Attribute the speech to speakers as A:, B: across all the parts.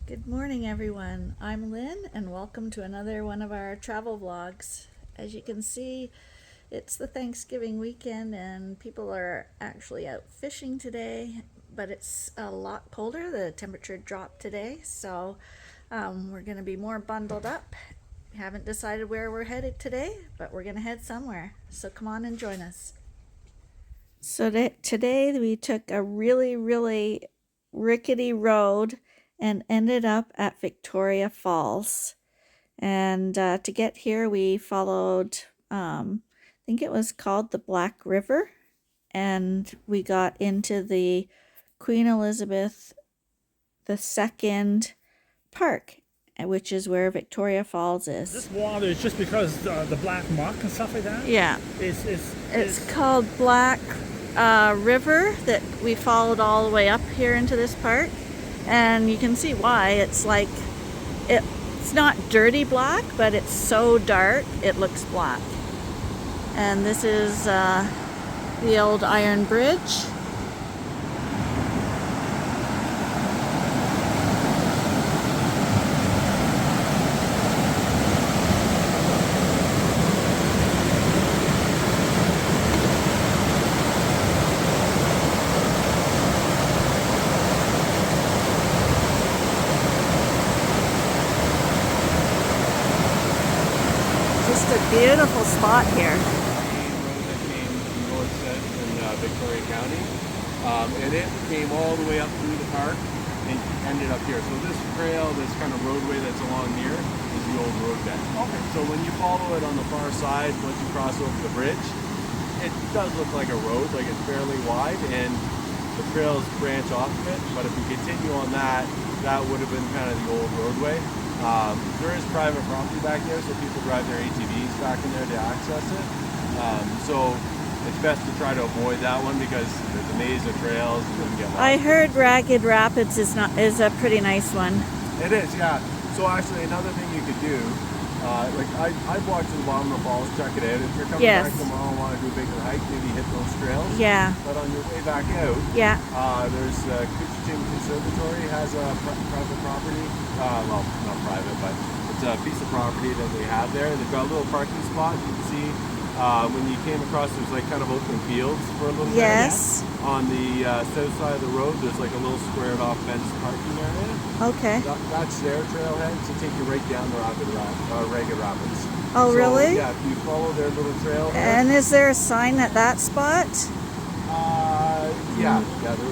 A: Good morning, everyone. I'm Lynn, and welcome to another one of our travel vlogs. As you can see, it's the Thanksgiving weekend, and people are actually out fishing today, but it's a lot colder. The temperature dropped today, so we're going to be more bundled up. Haven't decided where we're headed today, but we're going to head somewhere. So come on and join us. So today we took a really rickety road and ended up at Victoria Falls. And to get here, we followed, I think it was called the Black River, and we got into the Queen Elizabeth II Park, which is where Victoria Falls is.
B: This water is just because the black muck and stuff like that?
A: Yeah. It's called Black River that we followed all the way up here into this park. And you can see why. It's like, it's not dirty black, but it's so dark it looks black. And this is the old iron bridge. Just a beautiful spot here.
C: Road that came north in Victoria County, and it came all the way up through the park and ended up here. So this trail, this kind of roadway that's along here, is the old road bed. Okay. So when you follow it on the far side, once you cross over the bridge, it does look like a road, like it's fairly wide, and the trails branch off of it. But if you continue on that, that would have been kind of the old roadway. There is private property back there, so people drive their ATVs back in there to access it. So it's best to try to avoid that one because there's a maze of trails. You wouldn't get lost.
A: I heard Ragged Rapids is a pretty nice one.
C: It is, yeah. So actually, another thing you could do, I'd walk to the bottom of the falls, check it out. If you're coming back tomorrow and want to do a bigger hike, maybe hit those trails.
A: Yeah.
C: But on your way back out, there's Kitchen Conservatory has a private property. Well, not private, but it's a piece of property that they have there. They've got a little parking spot. You can see when you came across, there's like kind of open fields for a little bit.
A: Yes.
C: On the south side of the road, there's like a little squared off fenced parking area.
A: Okay.
C: That's their trailhead to take you right down the Ragged Rapids.
A: Oh,
C: so,
A: really?
C: Yeah, if you follow their little trail.
A: And is there a sign at that spot?
C: Yeah,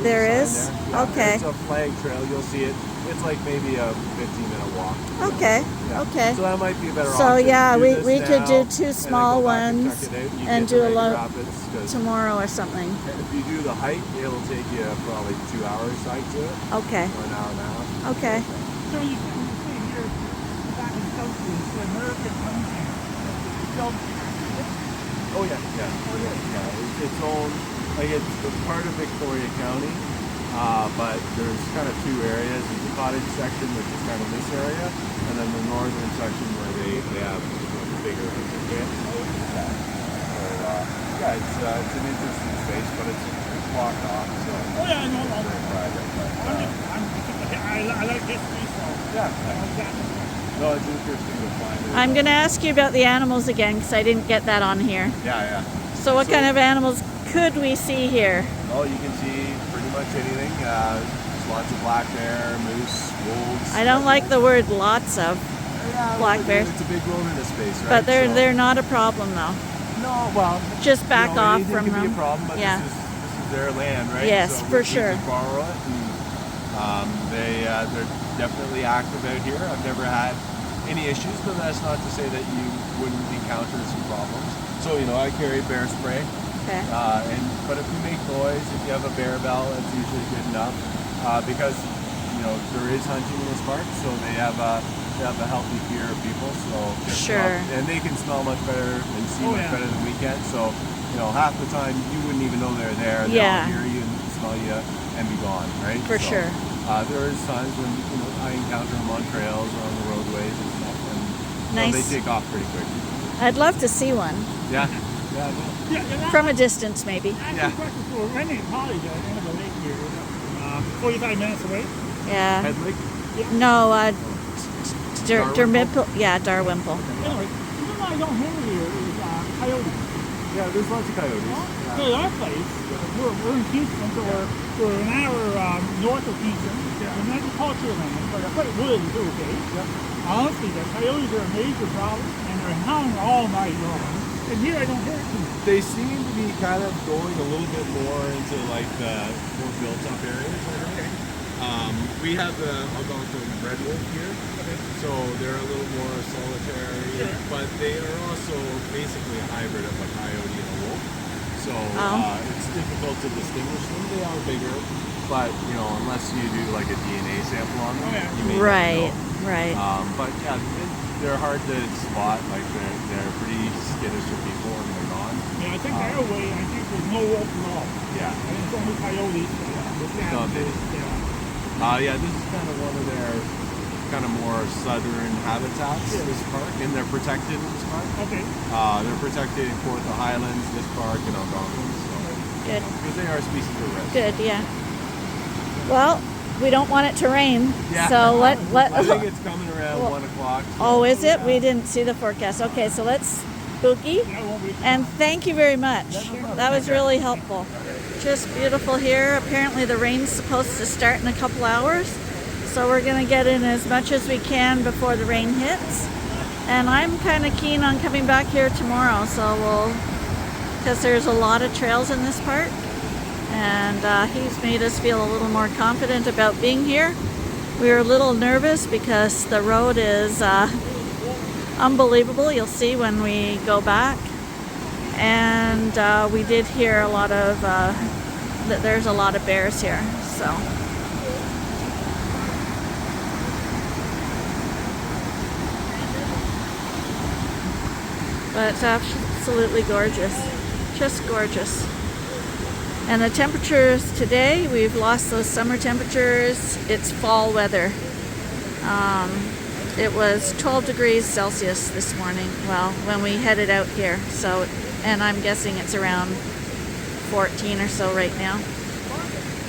A: there is.
C: There. Yeah,
A: okay.
C: It's a flag trail. You'll see it. It's like maybe a 15-minute walk.
A: Okay.
C: Yeah.
A: Okay.
C: So that might be a better
A: so
C: option.
A: yeah, we could do two
C: and
A: small ones and do a lot tomorrow or something.
C: If you do the hike, it'll take you probably 2 hours hike to it.
A: Okay.
C: Or an hour and a half.
A: Okay.
B: So you can see here, back in country, it's the American country.
C: Oh yeah. It's its own, like it's part of Victoria County, but there's kind of two areas. There's the cottage section, which is kind of this area, and then the northern section where they have bigger camps. So it's an interesting space, but it's blocked off, so it's very private.
B: I like history, so
C: No, it's interesting to find it.
A: I'm going to ask you about the animals again because I didn't get that on here.
C: Yeah.
A: So what kind of animals could we see here?
C: Oh, you can see pretty much anything. There's lots of black bear, moose, wolves.
A: I don't like the word lots of black bears.
C: It's a big wilderness space, right?
A: But they're not a problem though.
C: No, well,
A: just back off from them.
C: Can be a problem, but this is their land, right?
A: Yes,
C: so
A: for sure.
C: Just borrow it, and they're definitely active out here. I've never had any issues, but that's not to say that you wouldn't encounter some problems. So I carry bear spray.
A: Okay.
C: But if you make noise, if you have a bear bell, that's usually good enough. Because there is hunting in this park, so they have a healthy fear of people. So
A: sure.
C: And they can smell much better and see much better than we can. So half the time you wouldn't even know they're there. They'll hear you and smell you and be gone, right?
A: For sure.
C: There is times when I encounter them on trails or on the roadways and stuff, and they take off pretty quickly.
A: I'd love to see one.
C: Yeah.
A: From a distance, maybe.
B: Yeah. We're renting a cottage at the end of the lake here. 45 minutes away.
A: Yeah.
C: Head Lake?
A: No,
C: Darwinple?
A: yeah, Darwinple.
B: Anyway, the one I don't have here is coyotes.
C: Yeah, there's lots of coyotes.
B: Well, our place, we're in Kingston, so we're an hour north of Kingston.
C: Yeah.
B: And agricultural land, but I put wood is okay.
C: Yeah.
B: Honestly, the coyotes are a major problem, and they're howling all night long. And here I don't hear it too much.
C: They seem to be kind of going a little bit more into like the more built-up areas.
B: Okay.
C: We have the Algonquin red wolf here, so they're a little more solitary, but they are also basically a hybrid of a coyote and a wolf. So it's difficult to distinguish them. They are bigger, but you know, unless you do like a DNA sample on them, you may
A: Right,
C: not know.
A: right.
C: But yeah, they're hard to spot. Like they're pretty skittish to people when they're gone.
B: Yeah, I think our way, I think there's no wolf at all.
C: Yeah.
B: I think it's only coyotes.
C: Yeah, this is kind of one of their kind of more southern habitats, this park, and they're protected in this park.
B: Okay.
C: They're protected in both the Highlands, this park, and Algonquin. So,
A: Good.
C: because they are a species of risk.
A: Good, yeah. Well, we don't want it to rain,
C: Yeah.
A: so let.
C: I think it's coming around 1 o'clock. So.
A: Oh, is it? We didn't see the forecast. Okay, so let's spooky. And thank you very much. That was really helpful. Just beautiful here. Apparently the rain's supposed to start in a couple hours, so we're gonna get in as much as we can before the rain hits. And I'm kind of keen on coming back here tomorrow, so because there's a lot of trails in this park, and he's made us feel a little more confident about being here. We were a little nervous because the road is unbelievable. You'll see when we go back. And we did hear a lot of that there's a lot of bears here, so but it's absolutely gorgeous, just gorgeous. And the temperatures today, we've lost those summer temperatures. It's fall weather. It was 12 degrees Celsius this morning, well, when we headed out here, so, and I'm guessing it's around 14 or so right now.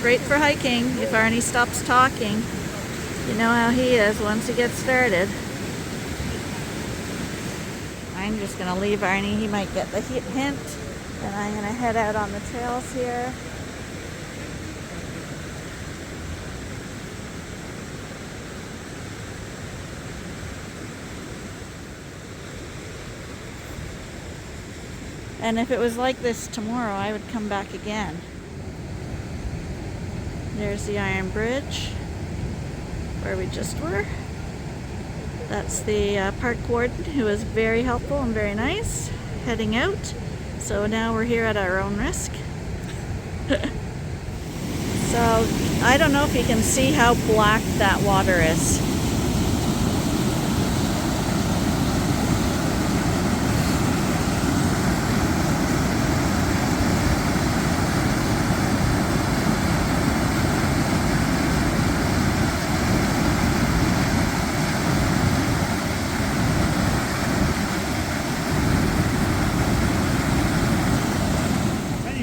A: Great for hiking if Arnie stops talking. You know how he is once he gets started. I'm just gonna leave Arnie, he might get the hint, and I'm gonna head out on the trails here. And if it was like this tomorrow, I would come back again. There's the Iron Bridge, where we just were. That's the park warden, who was very helpful and very nice, heading out. So now we're here at our own risk. So I don't know if you can see how black that water is.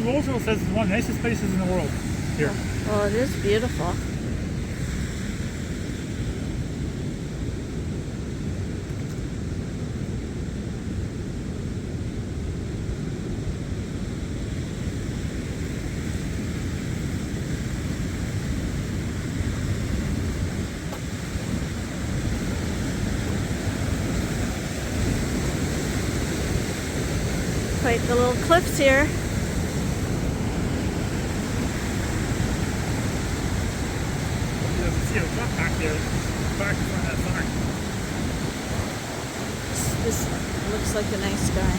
B: Roosevelt says it's one of the nicest places in the world here.
A: Well, it is beautiful. Quite the little cliffs here.
B: See a truck back there, back in front of that farm.
A: This looks like a nice guy.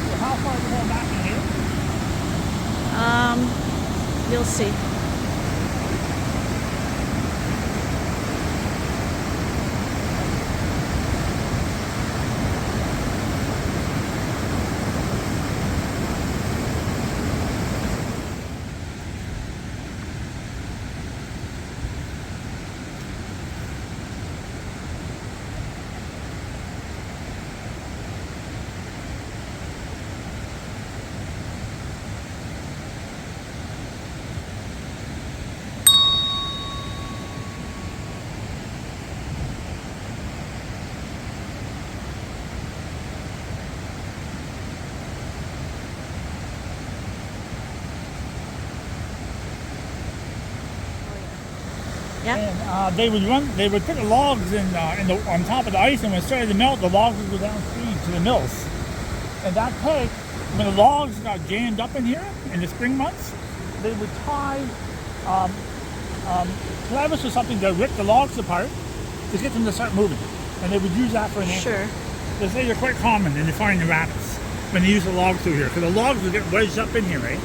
B: So how far is the whole back in here?
A: You'll see. Yeah.
B: And they would put the logs on top of the ice, and when it started to melt, the logs would go downstream to the mills. And that peg, when the logs got jammed up in here in the spring months, they would tie clevis or something to rip the logs apart to get them to start moving. And they would use that for an anchor.
A: Sure.
B: They say they're quite common in finding the rapids when they use the logs through here, because the logs will get wedged up in here, right?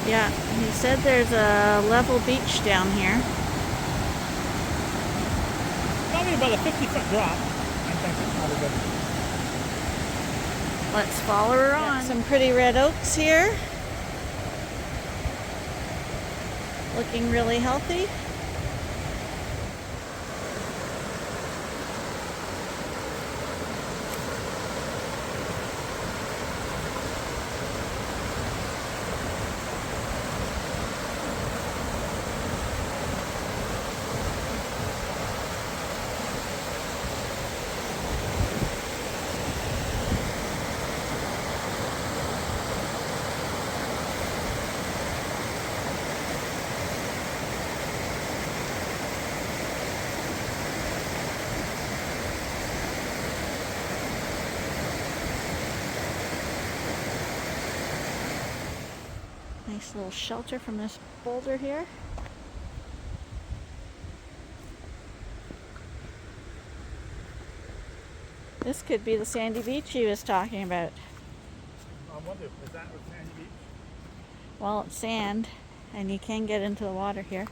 A: Yeah, he said there's a level beach down here.
B: Probably about a 50-foot drop.
A: Let's follow her on. Some pretty red oaks here. Looking really healthy. Nice little shelter from this boulder here. This could be the sandy beach he was talking about.
B: I wonder, is that a sandy beach?
A: Well, it's sand, and you can get into the water here.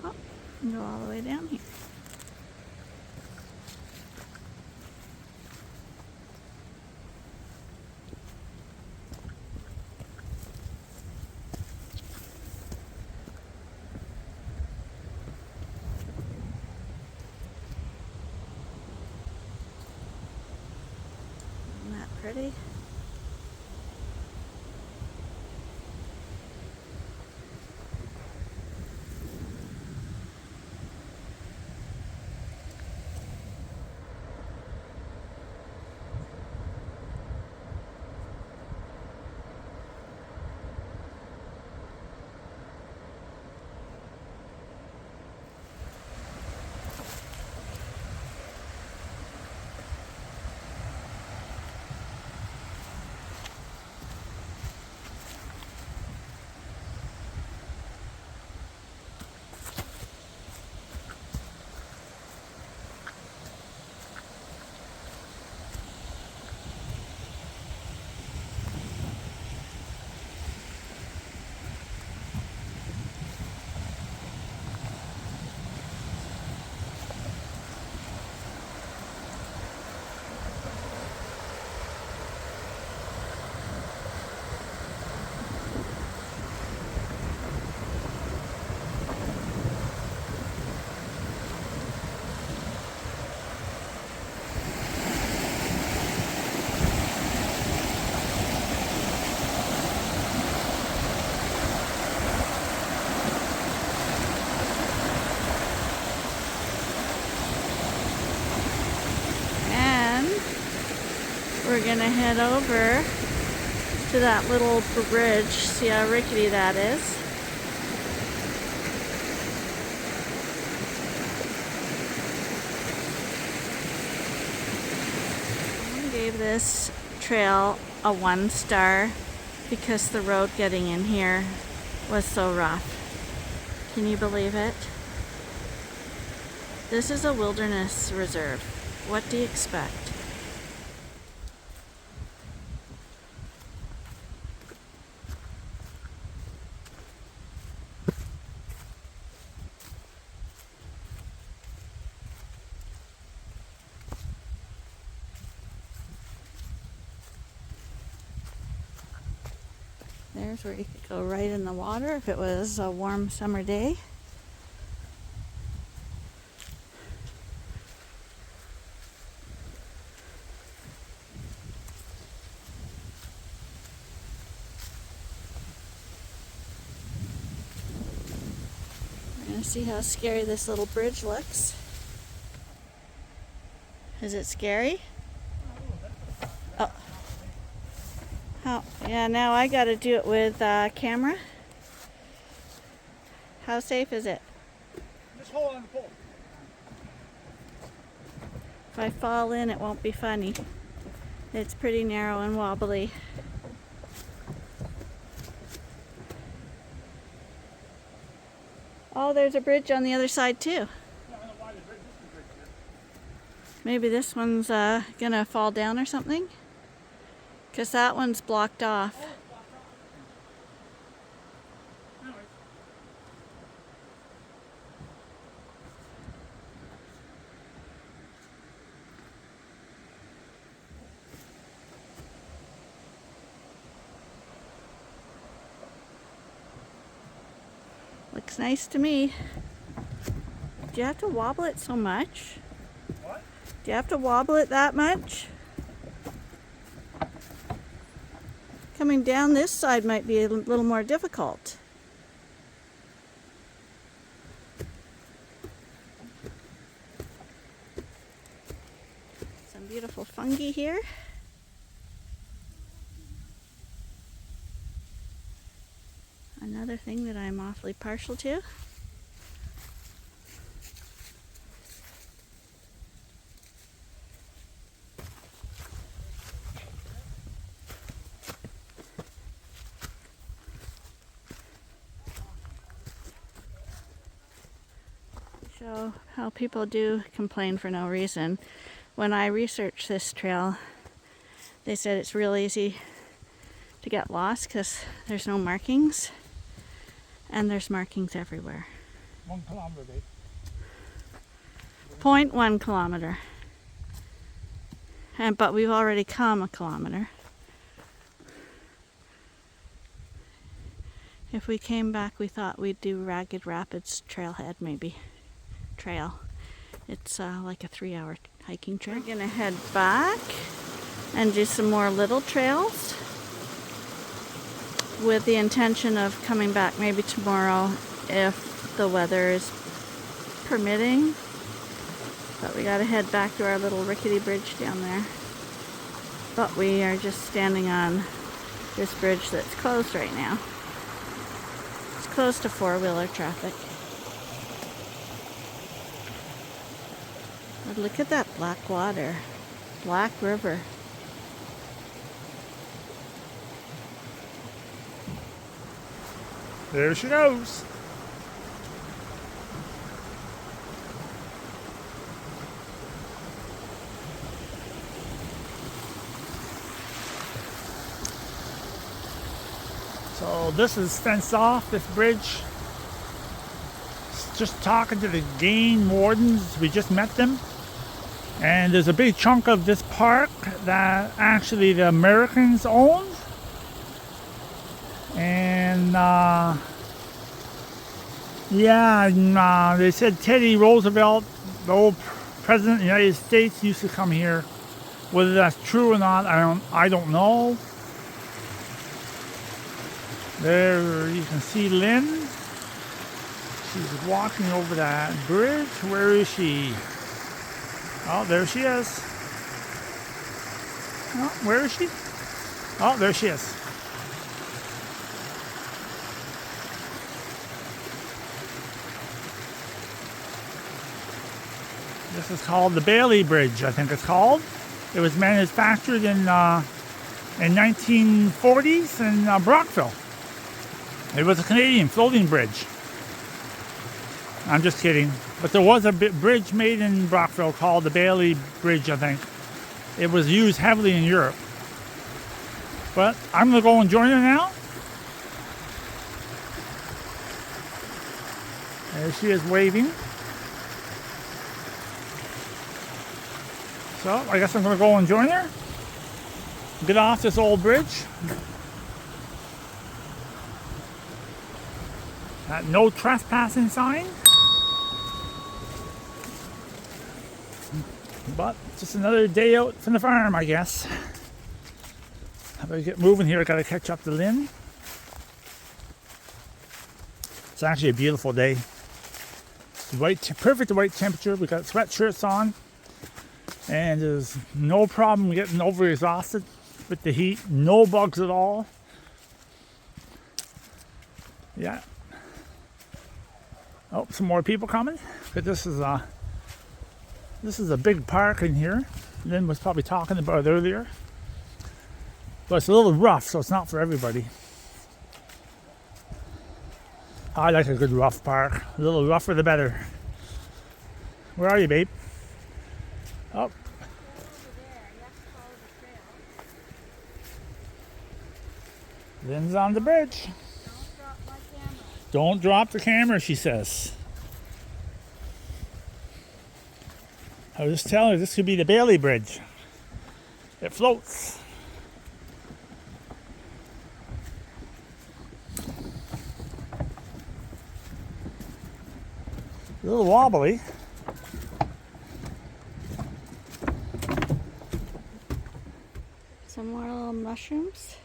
A: Oh, and go all the way down here. Isn't that pretty? We're gonna head over to that little bridge, see how rickety that is. Someone gave this trail a 1 star because the road getting in here was so rough. Can you believe it? This is a wilderness reserve. What do you expect? There's where you could go right in the water if it was a warm summer day. Want to see how scary this little bridge looks? Is it scary? Oh. How? Yeah, now I got to do it with camera. How safe is it?
B: Just hold on the pole.
A: If I fall in, it won't be funny. It's pretty narrow and wobbly. Oh, there's a bridge on the other side too. Maybe this one's gonna fall down or something? Because that one's blocked off. Looks nice to me. Do you have to wobble it so much?
B: What?
A: Do you have to wobble it that much? Coming down this side might be a little more difficult. Some beautiful fungi here. Another thing that I'm awfully partial to. Show how people do complain for no reason. When I researched this trail, they said it's real easy to get lost because there's no markings, and there's markings everywhere.
B: 1 kilometer, babe.
A: 0.1 kilometer. But we've already come a kilometer. If we came back, we thought we'd do Ragged Rapids trailhead maybe. Trail. It's like a 3-hour hiking trail. We're gonna head back and do some more little trails with the intention of coming back maybe tomorrow if the weather is permitting. But we gotta head back to our little rickety bridge down there. But we are just standing on this bridge that's closed right now. It's closed to four-wheeler traffic. But look at that black water. Black river.
B: There she goes. So this is fenced off, this bridge. Just talking to the game wardens, we just met them. And there's a big chunk of this park that actually the Americans own. And they said Teddy Roosevelt, the old president of the United States, used to come here. Whether that's true or not, I don't know. There you can see Lynn. She's walking over that bridge. Where is she? Oh, there she is. Oh, where is she? Oh, there she is. This is called the Bailey Bridge, I think it's called. It was manufactured in 1940s in Brockville. It was a Canadian floating bridge. I'm just kidding. But there was a bridge made in Brockville called the Bailey Bridge, I think. It was used heavily in Europe. But I'm going to go and join her now. There she is waving. So I guess I'm going to go and join her. Get off this old bridge. That no trespassing sign. But just another day out from the farm, I guess. I better get moving here. I gotta catch up to Lynn. It's actually a beautiful day. Perfect white temperature. We got sweatshirts on, and there's no problem getting over exhausted with the heat. No bugs at all. Yeah. Oh, some more people coming. But this is a big park in here. Lynn was probably talking about it earlier. But it's a little rough, so it's not for everybody. I like a good rough park. A little rougher the better. Where are you, babe? Oh. Lynn's on the bridge. Don't drop the camera, she says. I was just telling her this could be the Bailey Bridge. It floats. A little wobbly.
A: Some more little mushrooms.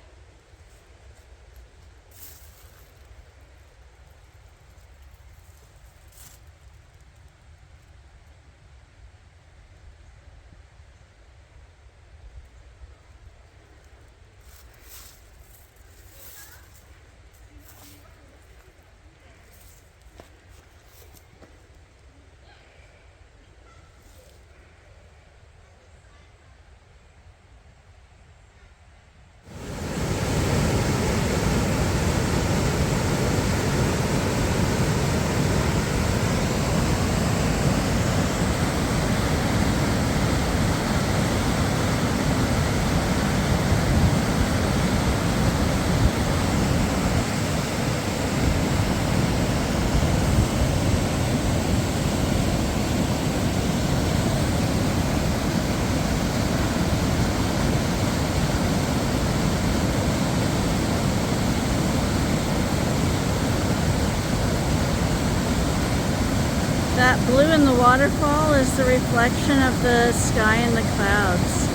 A: That blue in the waterfall is the reflection of the sky and the clouds.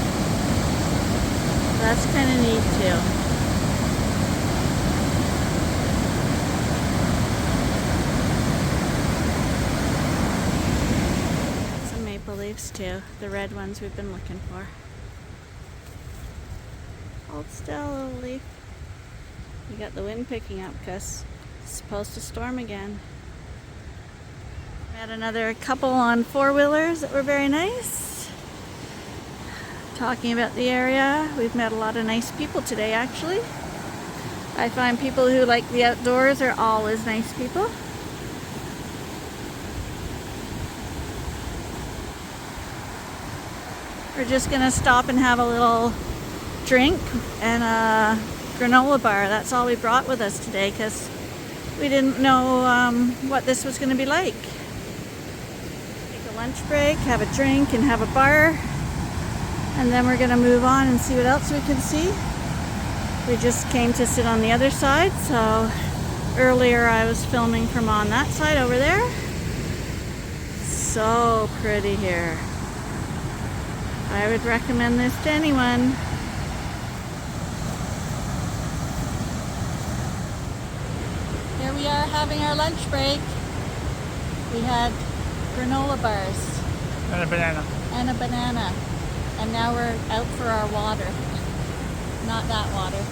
A: That's kind of neat too. Some maple leaves too, the red ones we've been looking for. Hold still, little leaf. You got the wind picking up because it's supposed to storm again. Had another couple on four-wheelers that were very nice. Talking about the area, we've met a lot of nice people today actually. I find people who like the outdoors are always nice people. We're just gonna stop and have a little drink and a granola bar. That's all we brought with us today because we didn't know what this was gonna be like. Lunch break, have a drink and have a bar, and then we're gonna move on and see what else we can see. We just came to sit on the other side, so earlier I was filming from on that side over there. So pretty here. I would recommend this to anyone. Here we are having our lunch break. We had granola bars.
B: And a banana.
A: And a banana. And now we're out for our water. Not that water.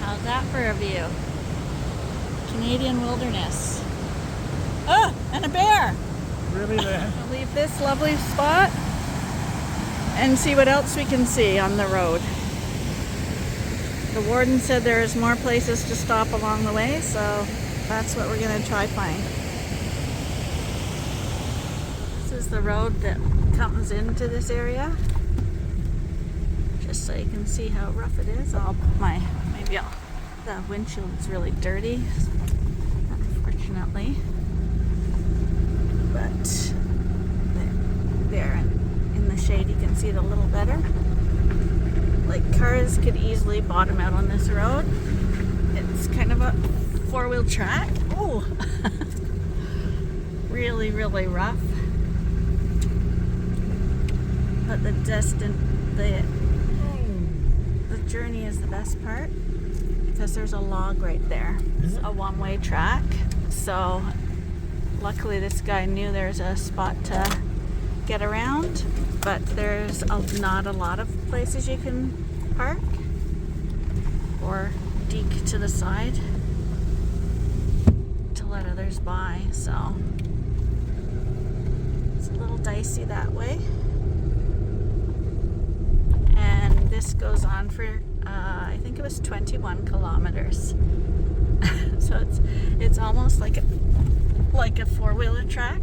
A: How's that for a view? Canadian wilderness. Oh, and a bear!
B: Really, Lynn?
A: We'll leave this lovely spot and see what else we can see on the road. The warden said there's more places to stop along the way, so that's what we're going to try find. This is the road that comes into this area. Just so you can see how rough it is. The windshield is really dirty, unfortunately. But there in the shade you can see it a little better. Like cars could easily bottom out on this road. It's kind of a four-wheel track. Oh, really, really rough. But the journey is the best part. because there's a log right there. It's a one-way track. So luckily this guy knew there's a spot to get around, but there's not a lot of places you can park or deke to the side to let others by. So it's a little dicey that way. And this goes on for I think it was 21 kilometers. So it's almost like a four-wheeler track.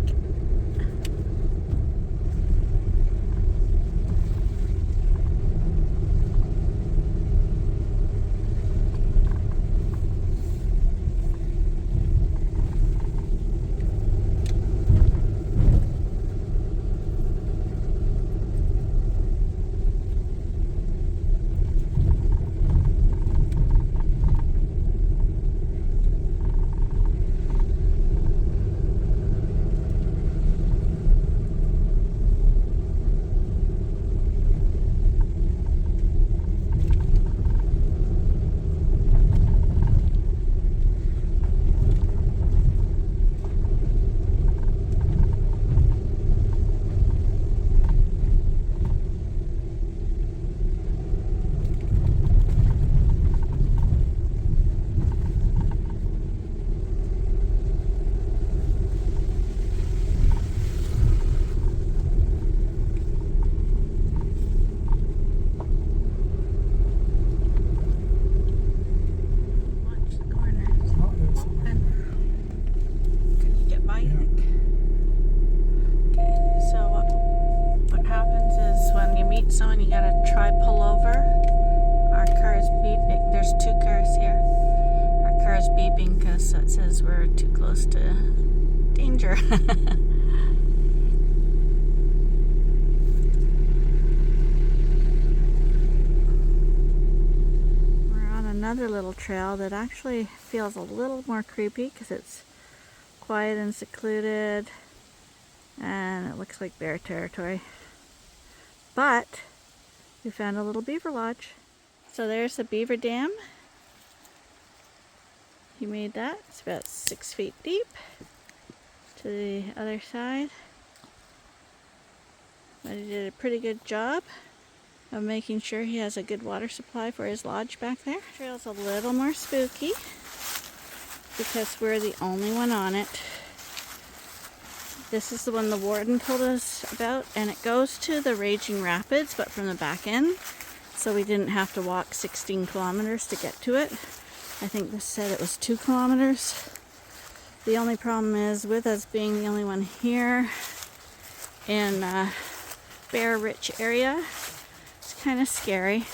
A: Someone, you gotta try pull over. Our car is beeping. There's two cars here. Our car is beeping because it says we're too close to danger. We're on another little trail that actually feels a little more creepy because it's quiet and secluded, and it looks like bear territory. But we found a little beaver lodge. So there's the beaver dam. He made that. It's about 6 feet deep. To the other side. But he did a pretty good job of making sure he has a good water supply for his lodge back there. The trail's a little more spooky because we're the only one on it. This is the one the warden told us about, and it goes to the Raging Rapids, but from the back end. So we didn't have to walk 16 kilometers to get to it. I think this said it was 2 kilometers. The only problem is with us being the only one here in a bear-rich area, it's kind of scary.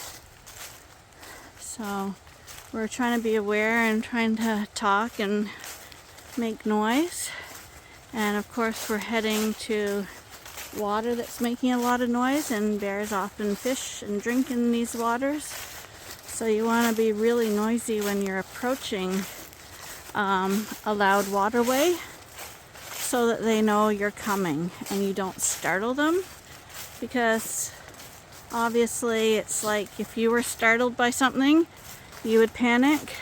A: So we're trying to be aware and trying to talk and make noise. And of course we're heading to water that's making a lot of noise, and bears often fish and drink in these waters. So you want to be really noisy when you're approaching a loud waterway so that they know you're coming and you don't startle them. Because obviously it's like if you were startled by something, you would panic.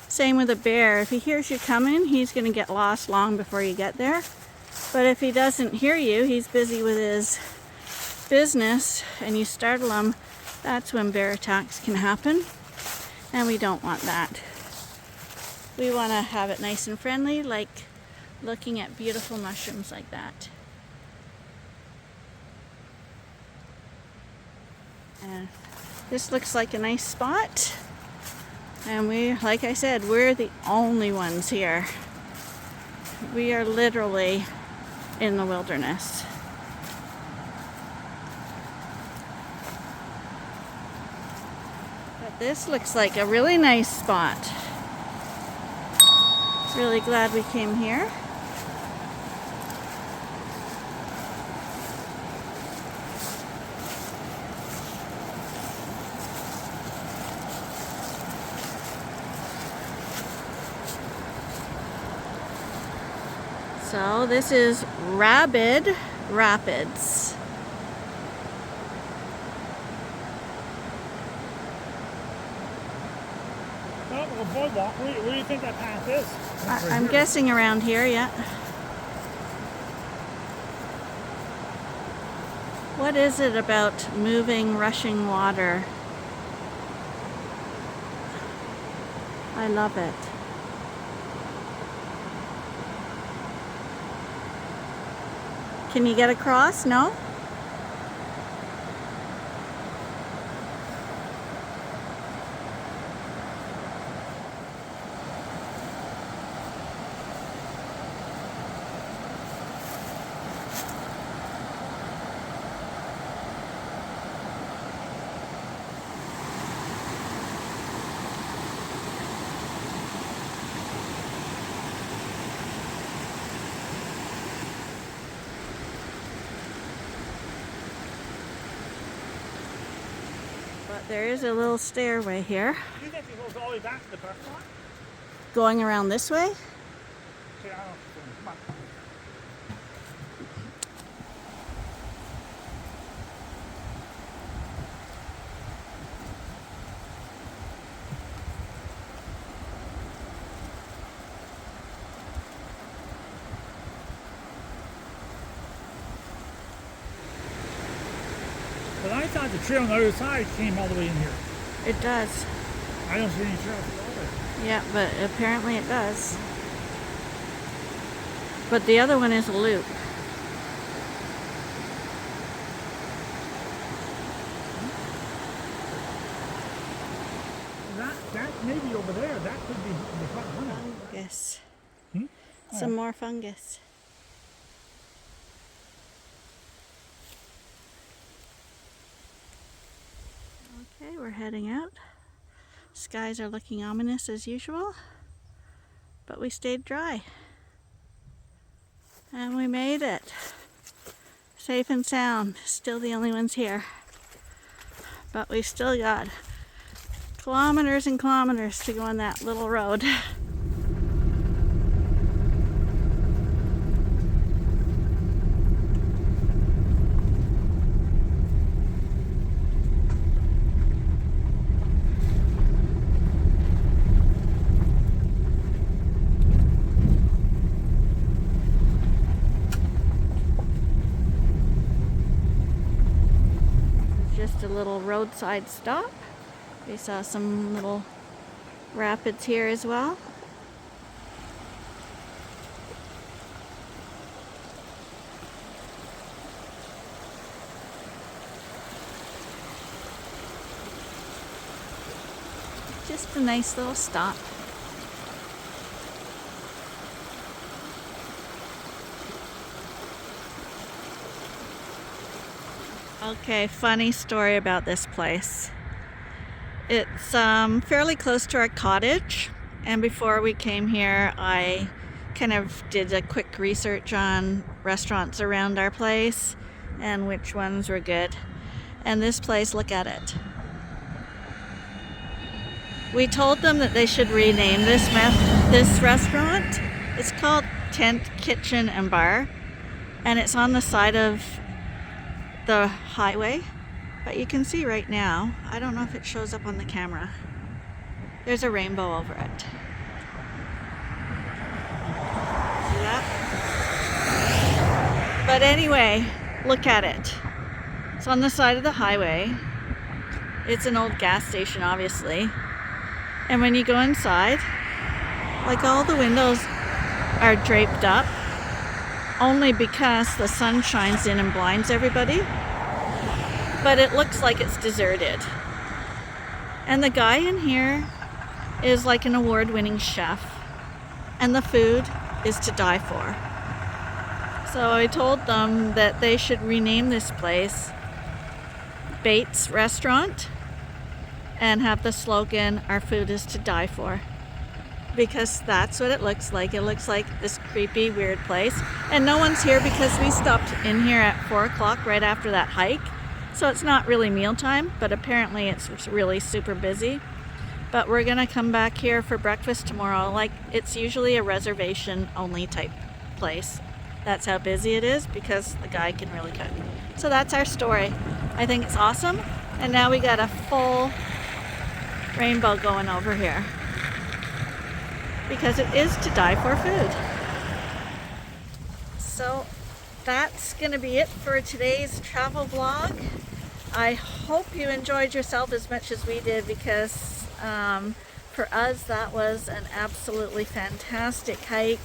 A: Same with a bear. If he hears you coming, he's going to get lost long before you get there. But if he doesn't hear you, he's busy with his business, and you startle him, that's when bear attacks can happen. And we don't want that. We want to have it nice and friendly, like looking at beautiful mushrooms like that. And this looks like a nice spot. And we, like I said, we're the only ones here. We are literally in the wilderness. But this looks like a really nice spot. Really glad we came here. So this is Rabid Rapids.
B: Oh, boardwalk. Where do you think that path is? Right
A: I'm
B: here.
A: guessing around here, yeah. What is it about moving, rushing water? I love it. Can you get across? No? But there is a little stairway here.
B: Do you think it goes all the way back to the parking lot?
A: Going around this way?
B: Okay, I don't know. Come on. But I thought the trail on the other side came all the way in here.
A: It does.
B: I don't see any trail at the other.
A: Yeah, but apparently it does. But the other one is a loop.
B: That maybe over there, that could be the front runner.
A: Fungus.
B: Hmm?
A: Some more fungus. Okay, we're heading out. Skies are looking ominous as usual, but we stayed dry. And we made it. Safe and sound. Still the only ones here. But we still got kilometers and kilometers to go on that little road. Just a little roadside stop. We saw some little rapids here as well. Just a nice little stop. Okay, funny story about this place. It's fairly close to our cottage, and before we came here I kind of did a quick research on restaurants around our place and which ones were good. And this place, look at it. We told them that they should rename this restaurant. It's called Tent Kitchen and Bar, and it's on the side of the highway, but you can see right now, I don't know if it shows up on the camera, there's a rainbow over it. See that? But anyway, look at it. It's on the side of the highway. It's an old gas station, obviously. And when you go inside, like, all the windows are draped up only because the sun shines in and blinds everybody. But it looks like it's deserted. And the guy in here is like an award-winning chef. And the food is to die for. So I told them that they should rename this place Bates Restaurant and have the slogan, "Our food is to die for." Because that's what it looks like. It looks like this creepy, weird place. And no one's here because we stopped in here at 4 o'clock right after that hike. So it's not really mealtime, but apparently it's really super busy. But we're gonna come back here for breakfast tomorrow. Like, it's usually a reservation only type place. That's how busy it is because the guy can really cook. So that's our story. I think it's awesome. And now we got a full rainbow going over here. because it is to die for food. So that's going to be it for today's travel vlog. I hope you enjoyed yourself as much as we did, because for us that was an absolutely fantastic hike.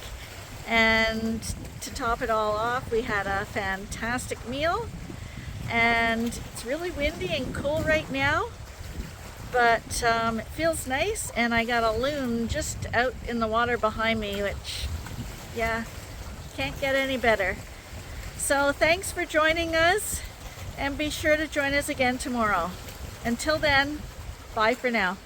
A: And to top it all off, we had a fantastic meal. And it's really windy and cool right now, but it feels nice, and I got a loon just out in the water behind me, which, yeah, can't get any better. So thanks for joining us, and be sure to join us again tomorrow. Until then, bye for now.